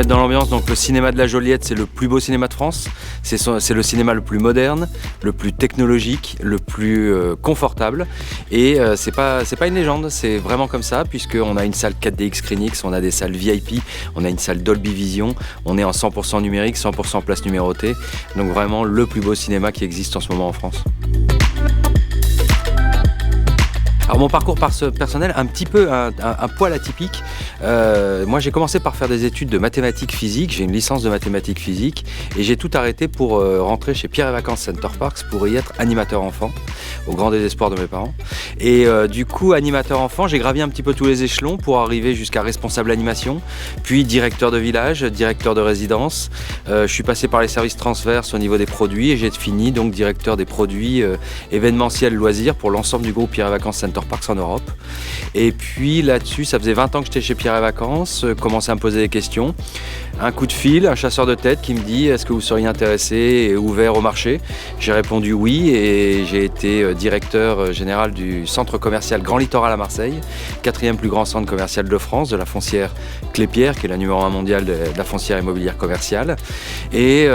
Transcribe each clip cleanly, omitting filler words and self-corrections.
mettre dans l'ambiance, donc le cinéma de la Joliette, c'est le plus beau cinéma de France. C'est le cinéma le plus moderne, le plus technologique, le plus confortable. Et c'est pas une légende, c'est vraiment comme ça, puisqu'on a une salle 4DX Screenix, on a des salles VIP, on a une salle Dolby Vision, on est en 100% numérique, 100% place numérotée. Donc vraiment le plus beau cinéma qui existe en ce moment en France. Alors mon parcours personnel, un petit peu un poil atypique. Moi j'ai commencé par faire des études de mathématiques physiques, j'ai une licence de mathématiques physiques et j'ai tout arrêté pour rentrer chez Pierre et Vacances Center Parcs pour y être animateur enfant, au grand désespoir de mes parents. Et du coup animateur enfant, j'ai gravi un petit peu tous les échelons pour arriver jusqu'à responsable animation, puis directeur de village, directeur de résidence. Je suis passé par les services transverses au niveau des produits et j'ai fini donc directeur des produits événementiels loisirs pour l'ensemble du groupe Pierre et Vacances Center Parcs en Europe. Et puis là-dessus, ça faisait 20 ans que j'étais chez Pierre et Vacances, commençais à me poser des questions. Un coup de fil, un chasseur de tête qui me dit « Est-ce que vous seriez intéressé et ouvert au marché ?» J'ai répondu oui et j'ai été directeur général du centre commercial Grand Littoral à Marseille, 4e plus grand centre commercial de France, de la foncière Clépierre, qui est la numéro 1 mondiale de la foncière immobilière commerciale. Et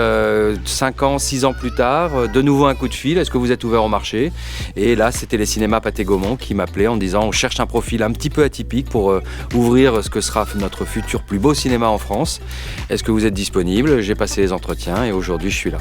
5 ans, 6 ans plus tard, de nouveau un coup de fil « Est-ce que vous êtes ouvert au marché ?» Et là, c'était les cinémas Pathé Gaumont qui m'appelaient en disant « On cherche un profil un petit peu atypique pour ouvrir ce que sera notre futur plus beau cinéma en France. Est-ce que vous êtes disponible ?» J'ai passé les entretiens et aujourd'hui je suis là.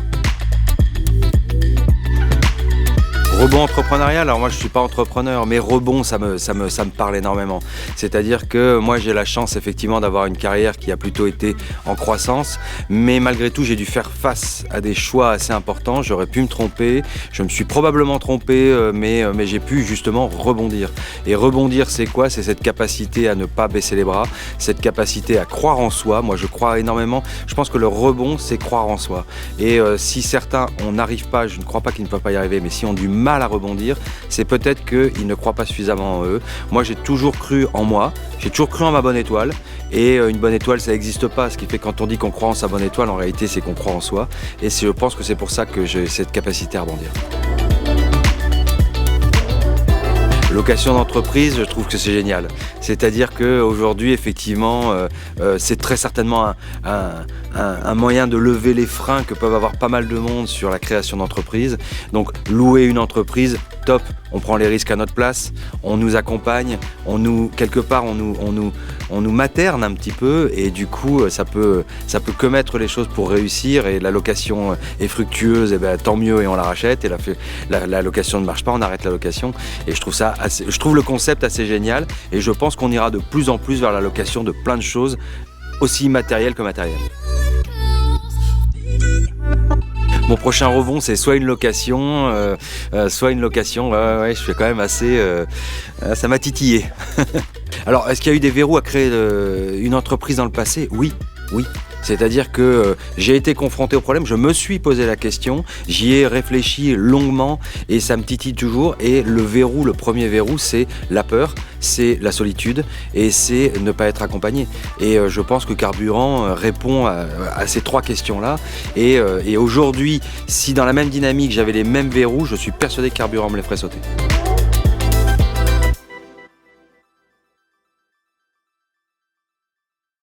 Rebond entrepreneurial, alors moi je suis pas entrepreneur, mais rebond ça me parle énormément. C'est-à-dire que moi j'ai la chance effectivement d'avoir une carrière qui a plutôt été en croissance, mais malgré tout j'ai dû faire face à des choix assez importants. J'aurais pu me tromper, je me suis probablement trompé, mais j'ai pu justement rebondir. Et rebondir c'est quoi? C'est cette capacité à ne pas baisser les bras, cette capacité à croire en soi. Moi je crois énormément, je pense que le rebond c'est croire en soi. Et si certains on n'arrive pas, je ne crois pas qu'ils ne peuvent pas y arriver, mais si on a du mal à rebondir, c'est peut-être qu'ils ne croient pas suffisamment en eux. Moi j'ai toujours cru en moi, j'ai toujours cru en ma bonne étoile et une bonne étoile ça n'existe pas, ce qui fait que quand on dit qu'on croit en sa bonne étoile, en réalité c'est qu'on croit en soi et je pense que c'est pour ça que j'ai cette capacité à rebondir. Location d'entreprise, je trouve que c'est génial. C'est-à-dire qu'aujourd'hui, effectivement, c'est très certainement un moyen de lever les freins que peuvent avoir pas mal de monde sur la création d'entreprise. Donc, louer une entreprise, top, on prend les risques à notre place, on nous accompagne, quelque part, on nous materne un petit peu et du coup, ça peut que mettre les choses pour réussir et la location est fructueuse, et ben, tant mieux et on la rachète et la location ne marche pas, on arrête la location et je trouve le concept assez génial et je pense qu'on ira de plus en plus vers la location de plein de choses aussi immatérielles que matérielles. Mon prochain rebond, c'est soit une location, ouais, je suis quand même assez... ça m'a titillé. Alors, est-ce qu'il y a eu des verrous à créer une entreprise dans le passé? Oui. C'est-à-dire que j'ai été confronté au problème, je me suis posé la question, j'y ai réfléchi longuement et ça me titille toujours. Et le premier verrou, c'est la peur, c'est la solitude et c'est ne pas être accompagné. Et je pense que Carburant répond à ces 3 questions-là. Et aujourd'hui, si dans la même dynamique, j'avais les mêmes verrous, je suis persuadé que Carburant me les ferait sauter.